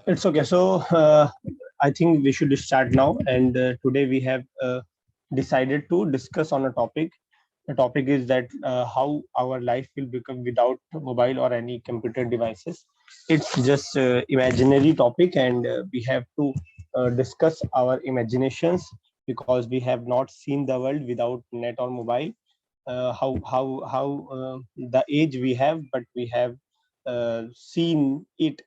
It's okay. So I think we should start now. And today we have decided to discuss on a topic. The topic is that how our life will become without mobile or any computer devices. It's just imaginary topic, and we have to discuss our imaginations because we have not seen the world without net or mobile. How the age we have, but we have seen it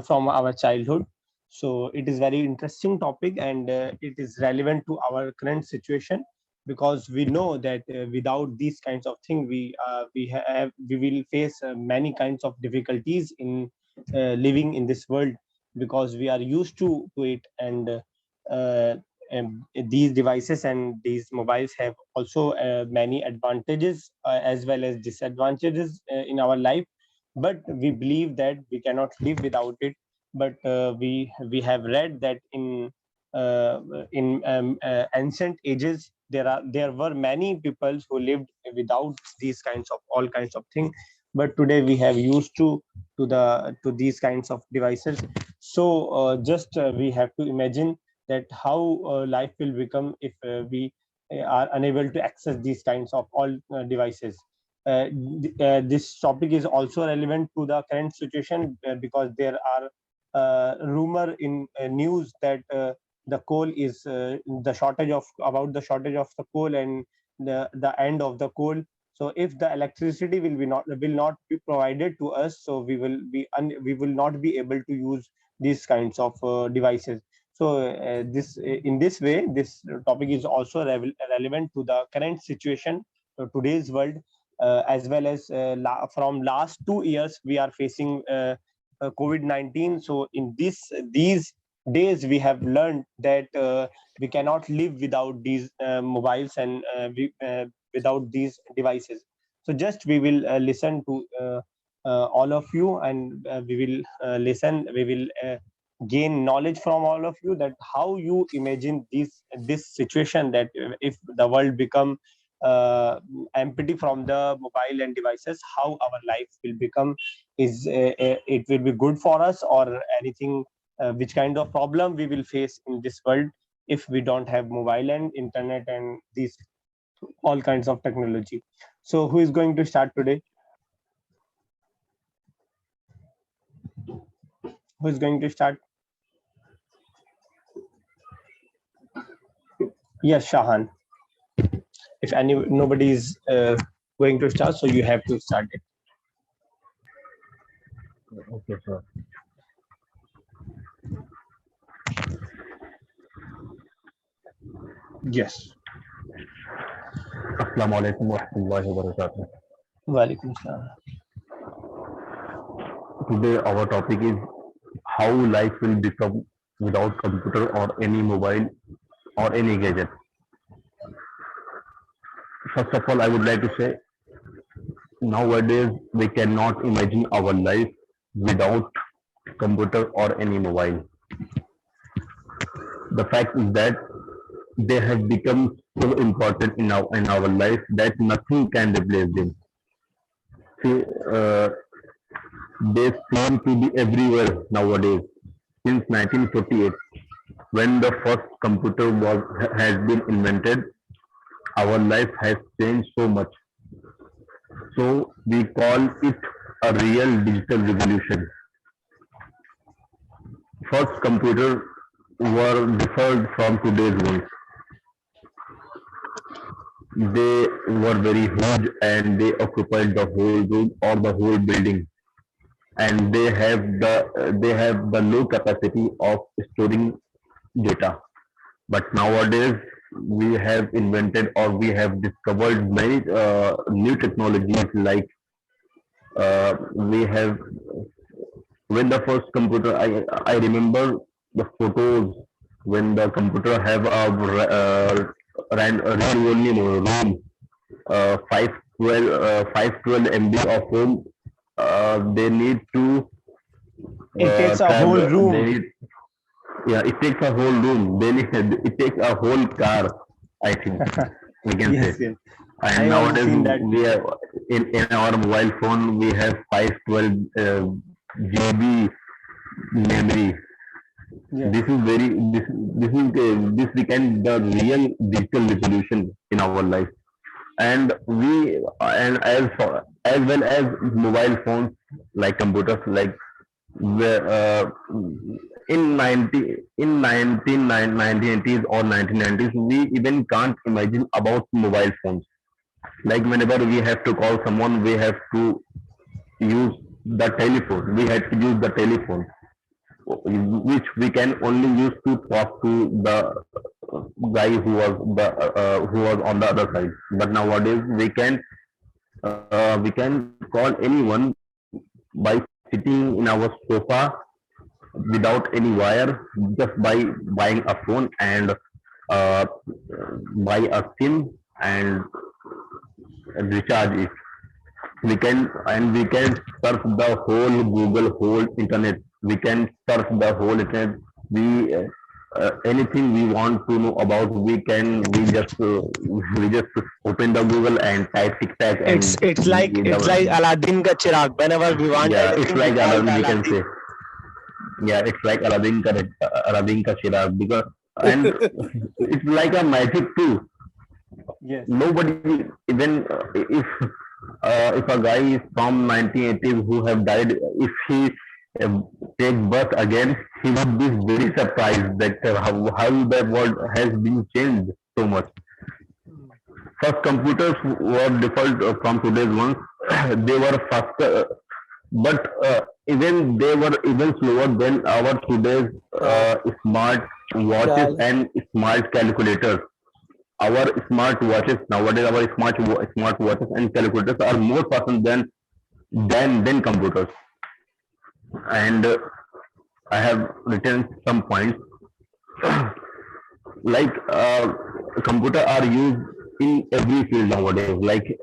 from our childhood. So it is very interesting topic, and it is relevant to our current situation because we know that without these kinds of things we will face many kinds of difficulties in living in this world because we are used to it. Uh, these devices and these mobiles have also many advantages as well as disadvantages in our life, but we believe that we cannot live without it. But we have read that uh, in ancient ages there were many people who lived without these kinds of all kinds of things, but today we have used to these kinds of devices. So just we have to imagine that how life will become if we are unable to access these kinds of all devices. This topic is also relevant to the current situation because there are rumor in news that the coal is the shortage of about the shortage of the coal and the end of the coal. So if the electricity will not be provided to us, so we will not be able to use these kinds of devices. So this in this way this topic is also relevant to the current situation, today's world, as well as from last 2 years we are facing COVID-19. So in these days we have learned that we cannot live without these mobiles and without these devices. So just we will listen to all of you, and we will listen, we will gain knowledge from all of you that how you imagine this situation, that if the world become uh, empty from the mobile and devices, how our life will become. Is it will be good for us or anything? Which kind of problem we will face in this world if we don't have mobile and internet and these all kinds of technology? So who is going to start today? Who is going to start? Yes, Shahan. If any nobody is going to start, so you have to start it. Okay, sir. Yes. Assalamu alaikum wa rahmatullahi wa barakatuh. Walaikum salam. Today our topic is how life will become without computer or any mobile or any gadget. First of all, I would like to say nowadays we cannot imagine our life without computer or any mobile. The fact is that they have become so important in our life that nothing can replace them. See, they seem to be everywhere nowadays. Since 1948, when the first computer has been invented, our life has changed so much. So we call it a real digital revolution. First computer were different from today's ones. They were very huge and they occupied the whole room or the whole building, and they have the low capacity of storing data. But nowadays we have invented or we have discovered many new technologies like we have when the first computer I remember the photos when the computer have a read only room 512 MB of room. They need to It takes a whole travel. They room. need, yeah, it takes a whole room. They need, it takes a whole car. I think we can say. Yes, yes. I And have also nowadays seen that. we have in our mobile phone we have 512 GB memory. Yes. This became the real digital revolution in our life. And we and as well as mobile phones like computers like where, in 1980s or 1990s we even can't imagine about mobile phones. Like whenever we have to call someone, we have to use the telephone. We had to use the telephone, which we can only use to talk to the guy who was on the other side. But nowadays we can call anyone by sitting in our sofa without any wire, just by buying a phone and uh, buy a SIM and recharge it. We can surf the whole Google, whole internet. We can surf the whole internet. We anything we want to know about, we just open the Google and type tic tac It's and it's like we, it's like the, Aladdin ka Chirag. Whenever we want yeah, it's anything, we like call the Aladdin, we can Aladdin. say. Yeah, it's like Aladdin ka Chirag, because and it's like a magic too. Yes. Nobody, even if a guy is from 1980s who have died, if he take birth again, he would be very surprised that how the world has been changed so much. First, computers were different from today's ones. They were faster, but even they were even slower than our today's हाँ, smart watches चल. and smart calculators. Our smart watches nowadays, our smart watches and calculators are more faster than computers. And I have written some points like computer are used in every field nowadays. Like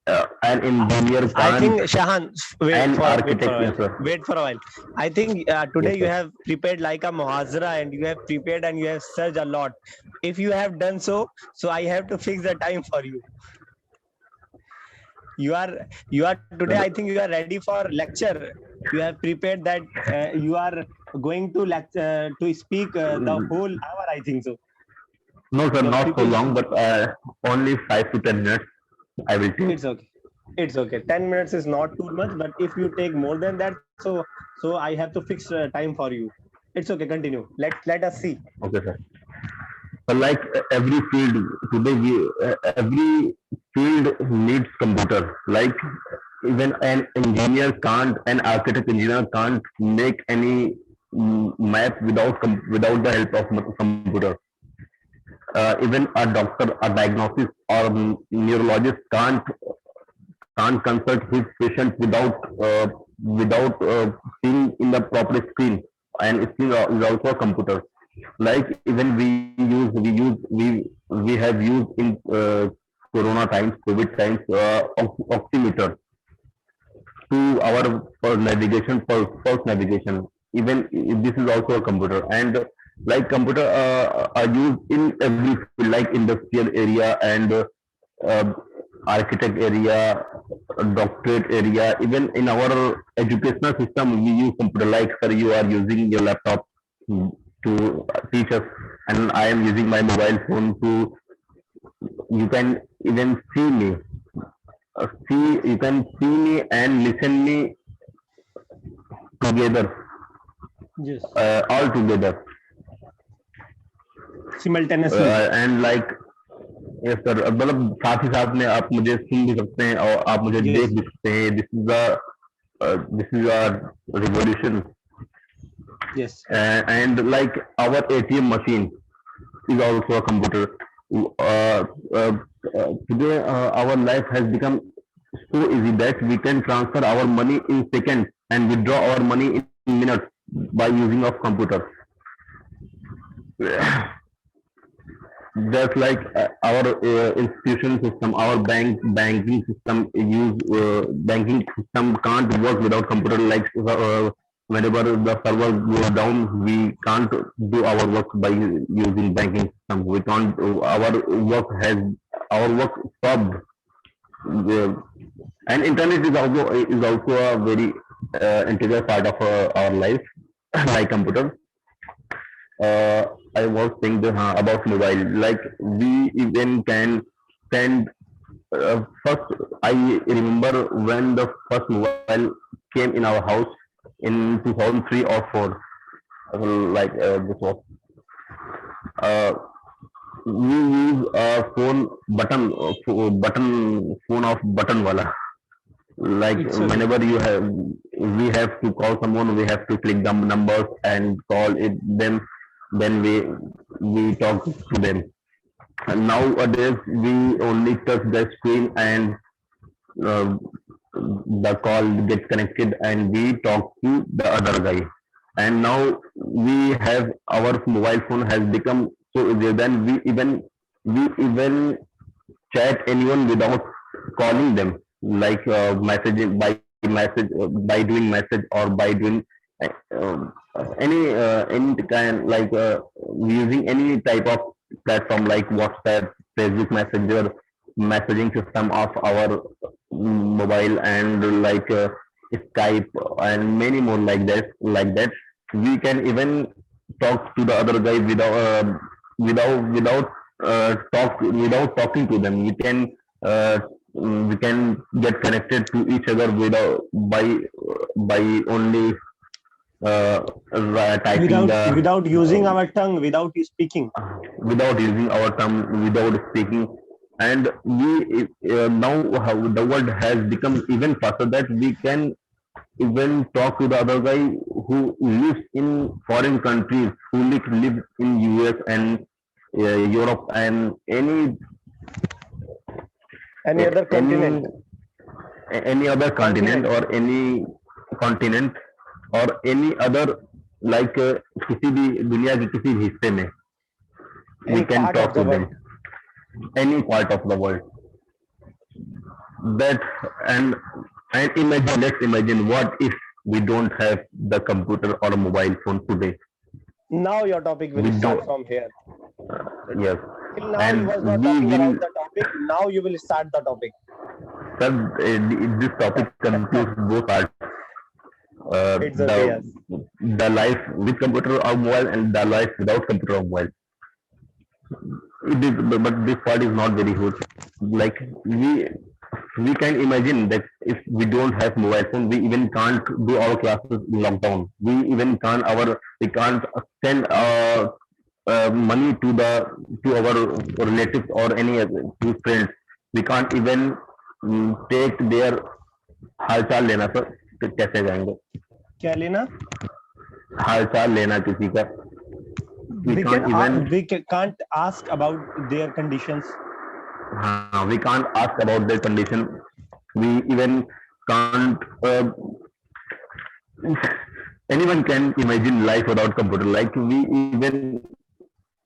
an engineer I can't, think Shahan, an wait for architect, a yes while. sir, Wait for a while. I think yes today you sir. have prepared like a muhazra and you have prepared and you have searched a lot. If you have done so, so I have to fix the time for you. You are today. I think you are ready for lecture. You have prepared that you are going to lecture to speak the whole hour. I think so. No sir, The not so people long, but only 5 to 10 minutes. I will take. it's okay. It's okay. 10 minutes is not too much, but if you take more than that, so I have to fix time for you. It's okay. Continue. Let us see. Okay sir. But like every field today, every field needs computer. Like even an engineer can't, an architect engineer can't make any map without the help of computer. Even a doctor, a diagnosis or neurologist can't consult his patient without seeing in the proper screen, and screen is also a computer. Like even we have used in corona times, covid times, oximeter to our for navigation, for first navigation. Even this is also a computer. And like computer are used in every field, like industrial area and uh, architect area, doctorate area. Even in our educational system we use computer. Like sir, you are using your laptop to teach us, and I am using my mobile phone to, you can even see me, you can see me and listen me together, Yes. all together. Simultaneously. And like, yes sir, मतलब साथ ही साथ में आप मुझे सुन भी सकते हैं और आप मुझे देख Yes. भी सकते हैं. This is a revolution. Yes. And like our ATM machine is also a computer. Today our life has become so easy that we can transfer our money in seconds and withdraw our money in minutes by using of computer. Just like our institution system, our banking system banking system can't work without computer. Like whenever the server goes down, we can't do our work by using banking system. We can't. Our work stopped. Uh, and internet is also a very integral part of our life. like computer. I was thinking about mobile. Like we even can send. First, I remember when the first mobile came in our house in 2003 or 4. Like this was. Uh, we use a phone button phone of button wala. Like It's a whenever we have to call someone, we have to click the numbers and call it. Then we talk to them. And nowadays we only touch the screen and uh, the call gets connected and we talk to the other guy. And now we have our mobile phone has become so easy. Then we even chat anyone without calling them, like messaging by doing message or by doing uh, um, any kind, like using any type of platform like WhatsApp, Facebook Messenger, messaging system of our mobile, and like Skype and many more like that. Like that, we can even talk to the other guy without talking to them. Uh, we can get connected to each other without by only typing the without uh, using our tongue, without speaking. without using our tongue, without speaking. And we now how the world has become even faster that we can even talk to the other guy who lives in foreign countries, who live in US and Europe and Any other any continent, any other continent, continent, or any continent, or any other, like किसी भी दुनिया के किसी भी हिस्से में we any can part of talk the to them, world. any part of the world. That and and imagine, let's imagine what if we don't have the computer or a mobile phone today. Now your topic will We start don't. from here. Yes, Till now you and was not we talking will. about the topic. Now you will start the topic. Sir, this topic contains both parts. It's The okay, yes. life with computer or mobile and the life without computer or mobile. It is, but this part is not very good. Like we can imagine that if we don't have mobile phone, we even can't do our classes in lockdown. We can't send money to our relatives or any other to friends. We can't even take their हालचाल लेना sir, तो कैसे जाएंगे क्या लेना? हालचाल लेना किसी का. We can't even Can't ask about their conditions. we can't ask about their condition. We even can't anyone can imagine life without computer. Like we even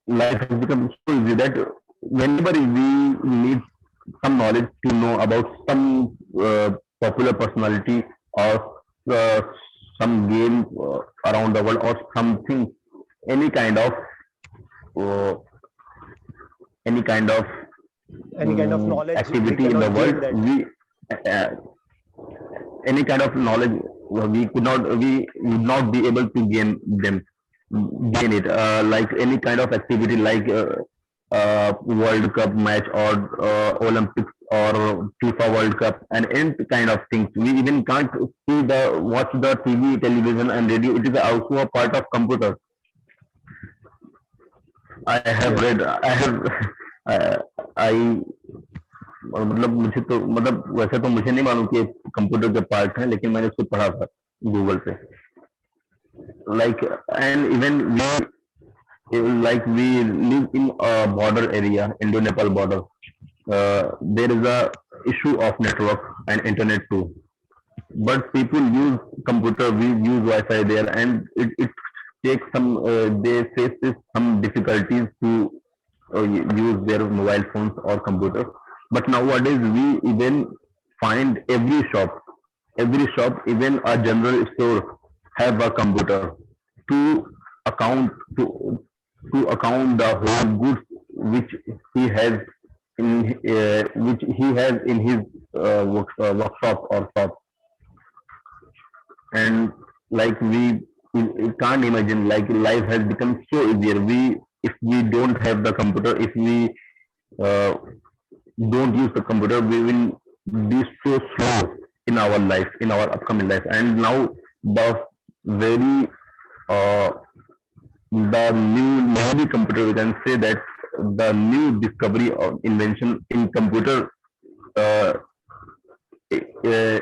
life has become so easy that whenever we need some knowledge to know about some popular personality or uh, some game around the world or something, any kind of uh, any kind of Any kind of knowledge we activity in the cannot world, gain that. we uh, any kind of knowledge we would not be able to gain it, like any kind of activity like World Cup match or Olympics or FIFA World Cup and any kind of things. We even can't watch the TV, television, and radio. It is also a part of computer. I have Yes. read. I have. I मतलब मुझे तो मतलब वैसे तो मुझे नहीं मालूम कि कंप्यूटर के पार्ट है, लेकिन मैंने उसको पढ़ा था गूगल पे. Like and even we live in a border area, Indo-Nepal border. There is a issue of network and internet too. But people use computer, we use Wi-Fi there, and it takes some. They face some difficulties to use their mobile phones or computers. But nowadays we even find every shop, even a general store have a computer to account to account the whole goods which he has which he has in his workshop or shop. And like you can't imagine, like life has become so easier. If we don't have the computer, if we uh, don't use the computer, we will be so slow in our life, in our upcoming life. And now the very uh, the new computer, we can say that the new discovery or invention uh,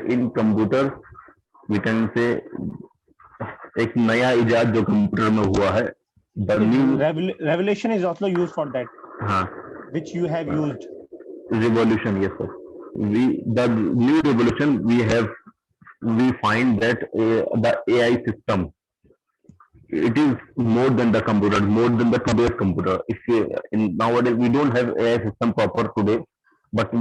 in computer, we can say एक नया इजाद जो computer में हुआ है, the Yes, new revelation is also used for that, हाँ which you have used. revolution, yes sir. The new revolution we find that the AI system, it is more than the computer, more than the today's computer. If in nowadays we don't have AI system proper today, but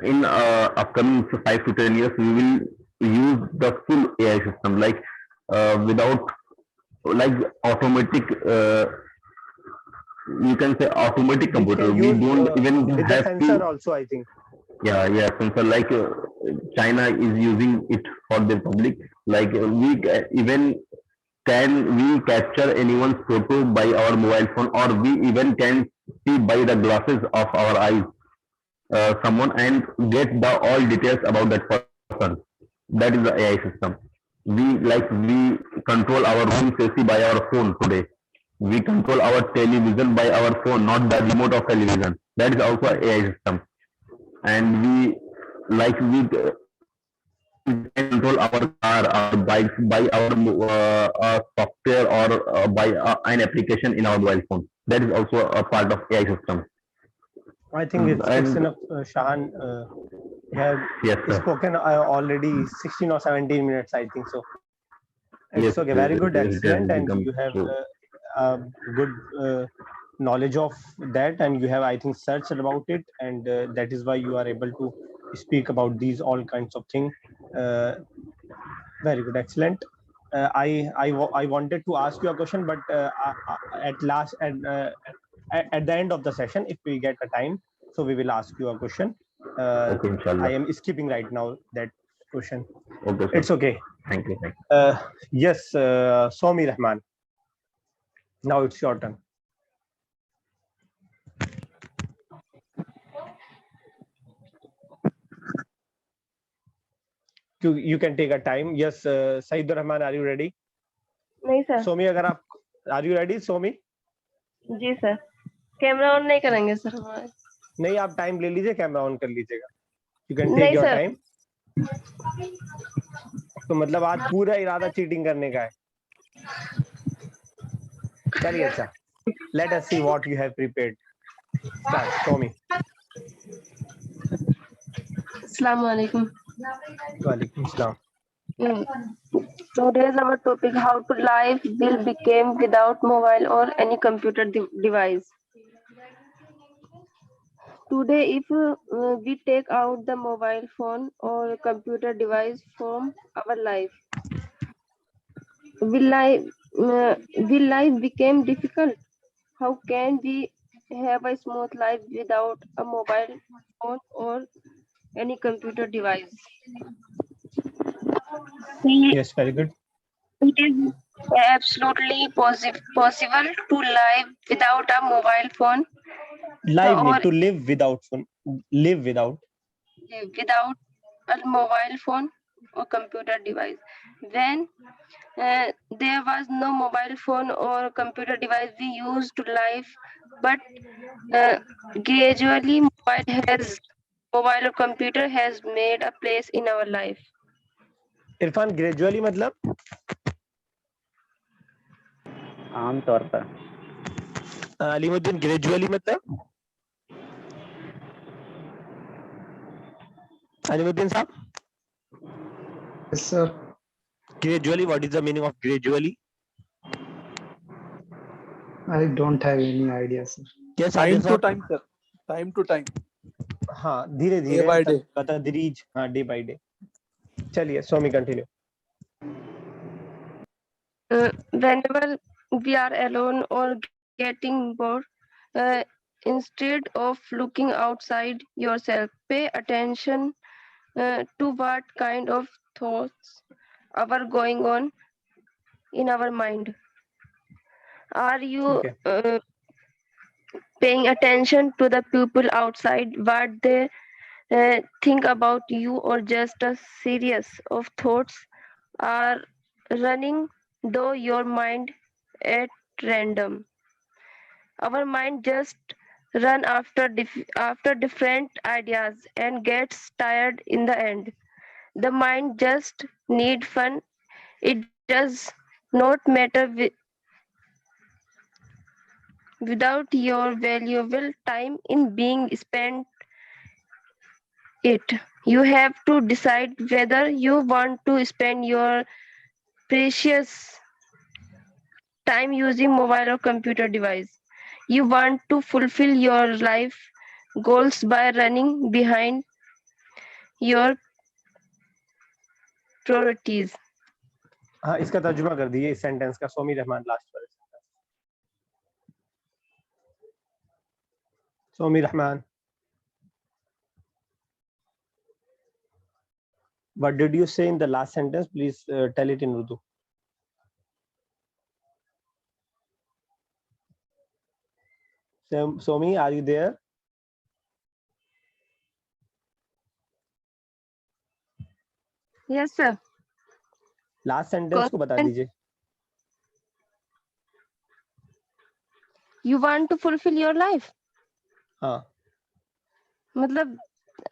in upcoming 5 to 10 years we will use the full AI system, like without, like automatic, you can say automatic Which computer. can We use don't even with the have sensor to. also, I think. Yeah, sensor, like China is using it for the public. Like even can we capture anyone's photo by our mobile phone, or we even can see by the glasses of our eyes someone and get the all details about that person. That is the AI system. We control our room safety by our phone today. We control our television by our phone, not the remote of television. That is also AI system. And we can control our car, our bikes by our software, or by an application in our mobile phone. That is also a part of AI system. I think it's And enough, Shahan. You have yes, sir. spoken already 16 or 17 minutes, I think so. Yes, It's okay, very good, it has excellent, and become you have so. good knowledge of that, and you have, I think, searched about it, and that is why you are able to speak about these all kinds of things. Uh, Very good, excellent. I wanted to ask you a question, but at last, at the end of the session, if we get a time, so we will ask you a question. Okay, I inshallah. am skipping right now that question. Okay, sir. It's okay. Thank you. Yes, Somi Rahman. Now it's your turn. You can take a time. Yes, Saidur Rahman, are you ready? नहीं sir. Somi, अगर आप, are you ready, Somi? जी sir. Camera on नहीं करेंगे sir हमारे. नहीं, आप time ले लीजिए, कैमरा ऑन कर लीजिएगा. You can take नहीं your सर. time. तो मतलब आज पूरा इरादा चीटिंग करने का है. चलिए, अच्छा. Let us see what you have prepared. Start, Somi. अस्सलाम वालेकुम. Walaikum Assalam. Today's our topic: how to life will become without mobile or any computer device. Today, if we take out the mobile phone or computer device from our life, will life become difficult? How can we have a smooth life without a mobile phone or any computer device? Yes, very good. It is absolutely possible to live without a mobile phone Live or need to live without phone. Live without. without a mobile phone or computer device. When there was no mobile phone or computer device, we used to live, but gradually mobile or computer has made a place in our life. Irfan, gradually मतलब आमतौर पर. Alimuddin, gradually मतलब अलीमुद्दीन साहब. Yes, sir. Gradually, what is the meaning of gradually? I don't have any idea, sir. Yes, Time Adil to साहब. time, sir. Time to time. हाँ, धीरे धीरे, by day. तदरीज, हाँ, डे बाय डे. चलिए, सोमी, continue. Whenever we are alone or getting bored, instead of looking outside yourself, pay attention to what kind of thoughts are going on in our mind. Are you Okay. paying attention to the people outside, what they think about you, or just a series of thoughts are running though your mind at random? Our mind just run after after different ideas and gets tired in the end. The mind just need fun. It does not matter without your valuable time in being spent it. You have to decide whether you want to spend your precious time using mobile or computer device. You want to fulfill your life goals by running behind your priorities. हाँ, इसका तर्जुमा कर दीजिए इस sentence का, Somi Rahman last वाले sentence. Somi Rahman, what did you say in the last sentence? Please tell it in Urdu. Somi, are you there? Yes, sir. Last sentence को बता दीजिए। You want to fulfill your life. हाँ, मतलब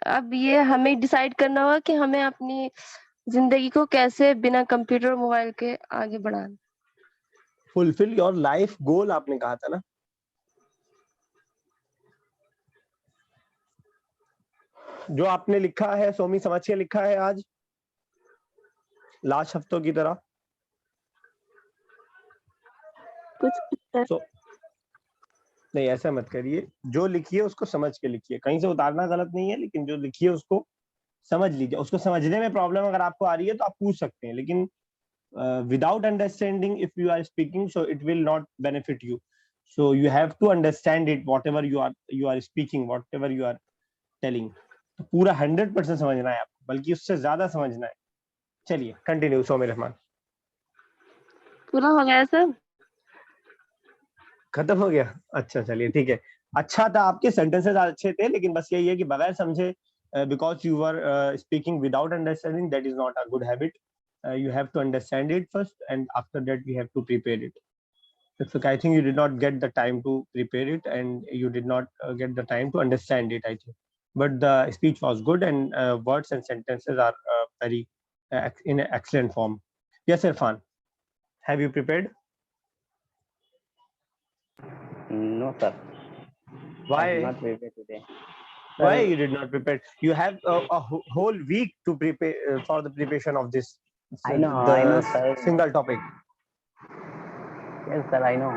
अब ये हमें डिसाइड करना होगा कि हमें अपनी जिंदगी को कैसे बिना कंप्यूटर मोबाइल के आगे बढ़ाना। फुलफिल योर लाइफ गोल आपने कहा था ना। जो आपने लिखा है सोमी, समझ के लिखा है आज लास्ट हफ्तों की तरह? कुछ नहीं, ऐसा मत करिए, जो लिखिए उसको समझ के लिखिए, कहीं से उतारना गलत नहीं है, लेकिन जो लिखिए उसको समझ लीजिए। उसको समझने में प्रॉब्लम अगर आपको आ रही है तो आप पूछ सकते हैं, लेकिन without understanding, if you are speaking, so it will not benefit you. So you have to understand it, whatever you are speaking, whatever you are telling. तो पूरा 100% समझना है आपको, बल्कि उससे ज्यादा समझना है। चलिए कंटिन्यू सोमी रहमान। पूरा हो गया सर? खत्म हो गया? अच्छा, चलिए ठीक है। अच्छा था, आपके सेंटेंसेस अच्छे थे, लेकिन बस यही है कि बगैर समझे, because you are speaking without understanding, that is not a good habit. You have to understand it first, and after that we have to prepare it. So I think you did not get the time to prepare it, and you did not get the time to understand it, I think. But the speech was good, and words and sentences are very in excellent form. Yes, Irfan, have you prepared? No, sir. Why? I have not prepared today. Why Sir, you did not prepare? You have a whole week to prepare for the preparation of this. I know, sir. Single topic. Yes, sir, I know.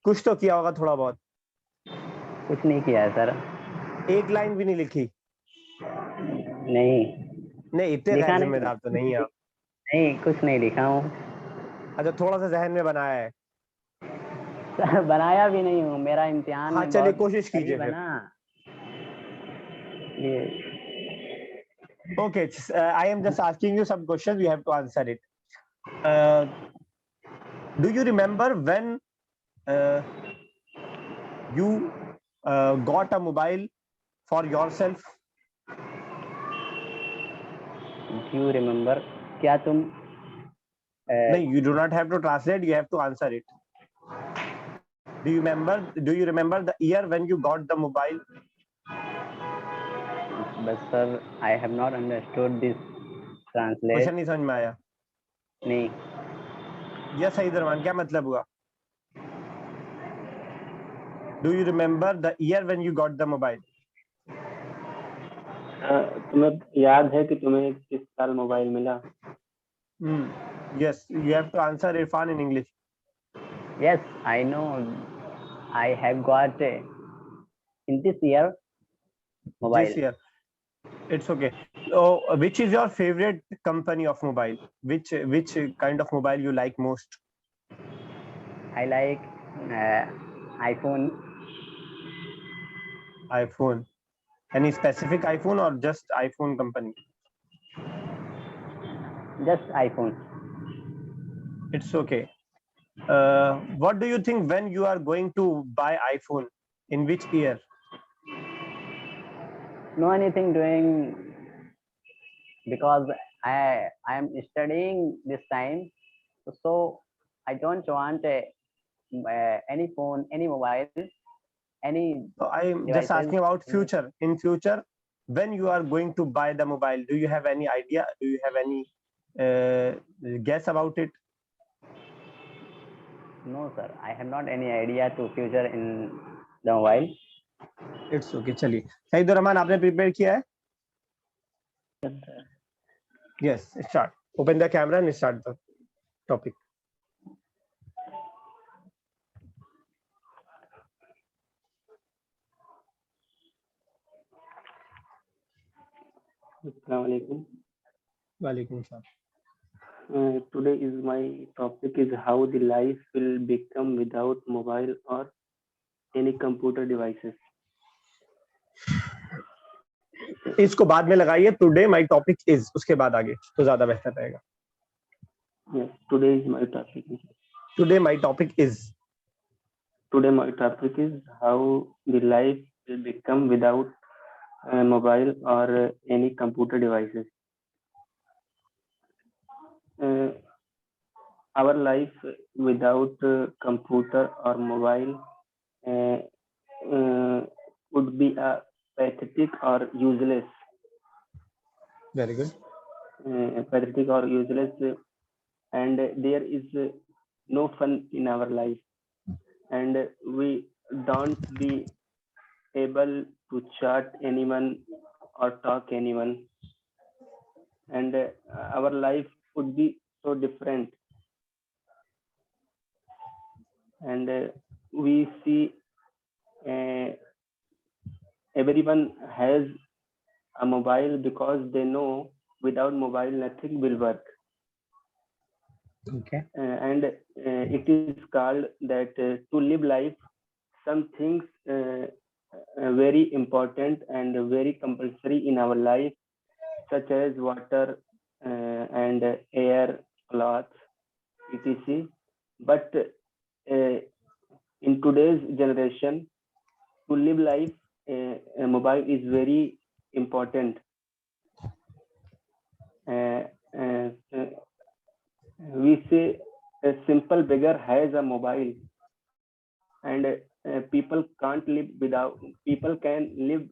कुछ तो किया होगा थोड़ा बहुत। कुछ नहीं किया है सर। एक लाइन भी नहीं लिखी? नहीं। नहीं, इतने गैर जिम्मेदार तो नहीं आप। नहीं, कुछ नहीं लिखा हूँ। अच्छा, थोड़ा सा जहन में बनाया है? सर बनाया भी नहीं हूँ, मेरा इम्तिहान। हाँ, चलिए कोशिश कीजिए फिर। Okay, I am just asking you some questions. You have to answer it. Do you remember when you got a mobile for yourself? Do you remember? क्या तुम? नहीं, you do not have to translate. You have to answer it. Do you remember the year when you got the mobile? But sir, I have not understood this translate. Question नहीं समझ में आया? नहीं। Yes, हैदरमान, क्या मतलब हुआ? Do you remember the year when you got the mobile? तुम्हें याद है कि तुम्हें किस साल मोबाइल मिला? Yes, you have to answer Irfan in English. Yes, I know. I have got in this year mobile. This year. It's okay. So, which is your favorite company of mobile? Which kind of mobile you like most? I like iPhone. iPhone. Any specific iPhone or just iPhone company? Just iPhone. It's okay. What do you think when you are going to buy iPhone? In which year? No anything doing because I am studying this time, so I don't want any phone, any mobile, any So I'm just devices. asking about future. In future, when you are going to buy the mobile, do you have any idea? Do you have any guess about it? No, sir, I have not any idea to future in the mobile. It's okay. चलिए, सईद रहमान आपने prepare किया है? Yes, start. Open the camera and start the topic. Assalamu alaikum. Walaikum salam. Today is my topic is how the life will become without mobile or any computer devices. इसको बाद में लगाइए. Today my topic is. उसके बाद आगे तो ज्यादा बेहतर रहेगा. Yes, today is my topic. Today my topic is. Today my topic is how the life will become without mobile or any computer devices. Our life without computer or mobile would be pathetic or useless. Very good. Pathetic or useless, and there is no fun in our life, and we don't be able to chat anyone or talk anyone, and our life would be so different. And we see everyone has a mobile because they know without mobile nothing will work. Okay. And it is called that to live life, some things very important and very compulsory in our life, such as water and air, cloth, etc. But in today's generation, to live life, a mobile is very important. We say a simple beggar has a mobile, and people can live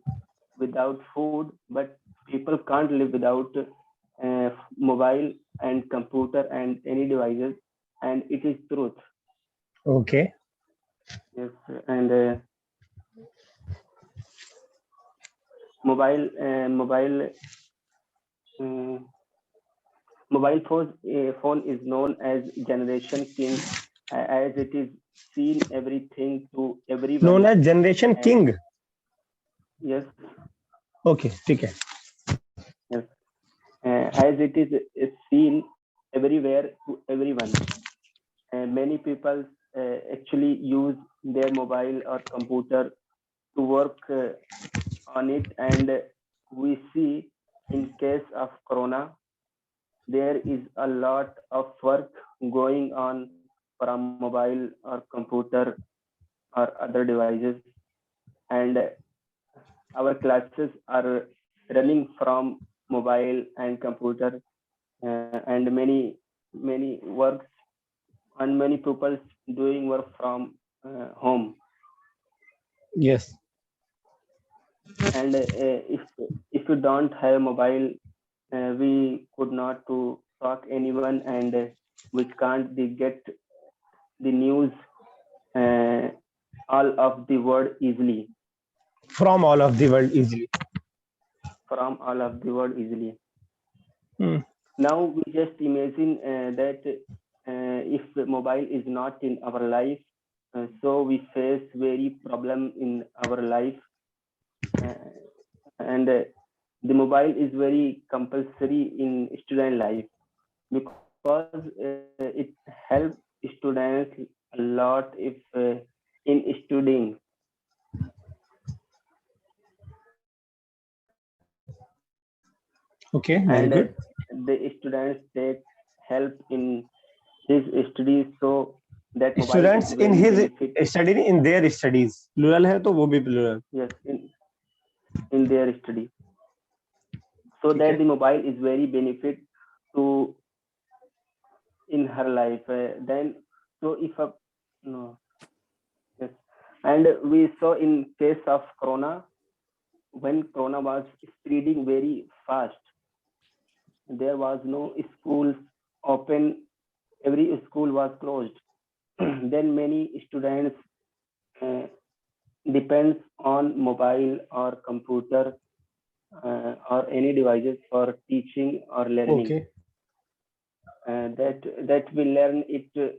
without food, but people can't live without mobile and computer and any devices, and it is truth. Okay. Yes, and mobile phone is known as Generation King, as it is seen everything to everyone. Known as Generation King. Yes. Okay, ठीक है. Yes. As it is seen everywhere to everyone. Many people actually use their mobile or computer to work on it, and we see in case of Corona, there is a lot of work going on from mobile or computer or other devices, and our classes are running from mobile and computer, and many works, and many people doing work from home. Yes. And if you don't have mobile, we could not to talk anyone, and we can't get the news all of the world easily. From all of the world easily. From all of the world easily. Now we just imagine that if mobile is not in our life, so we face very problem in our life, and the mobile is very compulsory in student life, because it helps students a lot if in studying. Okay, very and good. The students take help in his studies, so that mobile Students is in very his benefit. study, in their studies, plural है तो वो भी plural. Yes, in their study, so ठीक that है. the mobile is very benefit to in her life. Then so if a no, yes, and we saw in case of corona, when corona was spreading very fast, there was no schools open, every school was closed. Then many students uh, depends on mobile or computer or any devices for teaching or learning. Okay. That we learn it.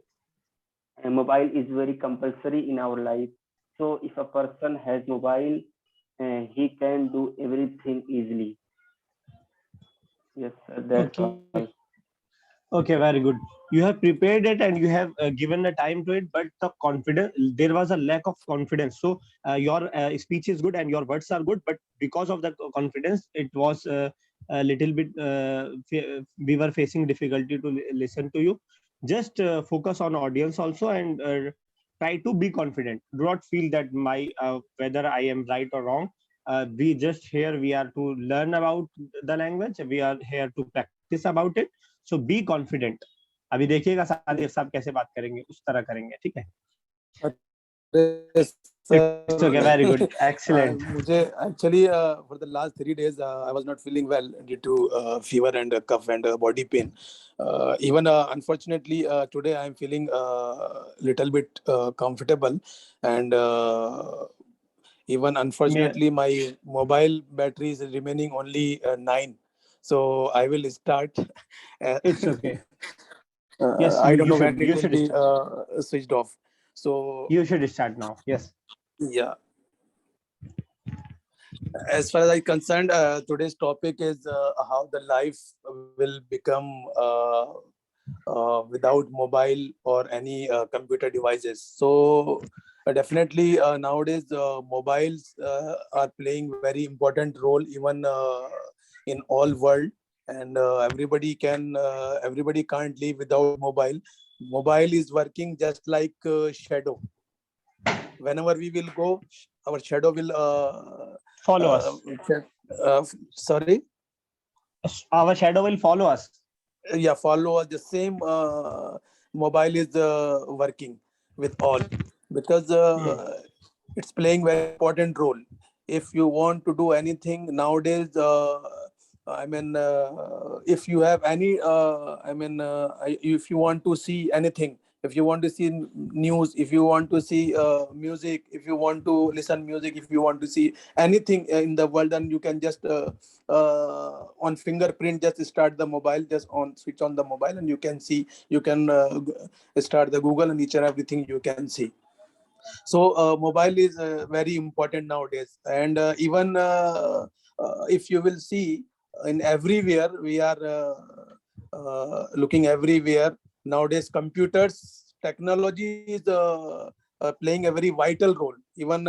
Mobile is very compulsory in our life. So if a person has mobile, he can do everything easily. Yes, that's Okay. all. Okay, very good. You have prepared it and you have given the time to it, but the confidence, there was a lack of confidence. So your speech is good and your words are good, but because of the confidence, it was a little bit, we were facing difficulty to listen to you. Just focus on audience also, and try to be confident. Do not feel that whether I am right or wrong. We just here, we are to learn about the language. We are here to practice about it. So be confident. अभी देखिएगा सादिक साहब कैसे बात करेंगे, उस तरह करेंगे. ठीक है. It's okay, very good, excellent. मुझे actually for the last 3 days I was not feeling well due to fever and cough and body pain. Even unfortunately today I am feeling little bit comfortable, and even unfortunately my mobile battery is remaining only 9. So I will start. It's okay. Yes, I don't you know should, when it will be switched off. So you should start now. Yes. yeah. As far as I'm concerned, today's topic is how the life will become without mobile or any computer devices. So definitely nowadays mobiles are playing very important role even in all world, and everybody can't live without mobile. Mobile is working just like shadow. Whenever we will go, our shadow will Follow us. sorry, Our shadow will follow us. yeah, follow us. The same mobile is working with all, because it's playing very important role. If you want to do anything nowadays, I mean, if you have any, if you want to see anything, if you want to see news, if you want to see music, if you want to listen music, if you want to see anything in the world, then you can just on fingerprint just start the mobile, just on switch on the mobile, and you can see, you can start the Google, and each and everything you can see. So mobile is very important nowadays, and even if you will see in everywhere, we are looking everywhere nowadays. Computers technology is playing a very vital role. Even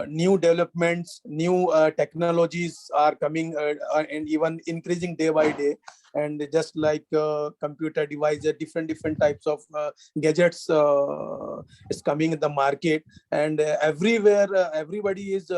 new developments, new technologies are coming and even increasing day by day. And just like computer devices, different types of gadgets is coming in the market, and everywhere everybody is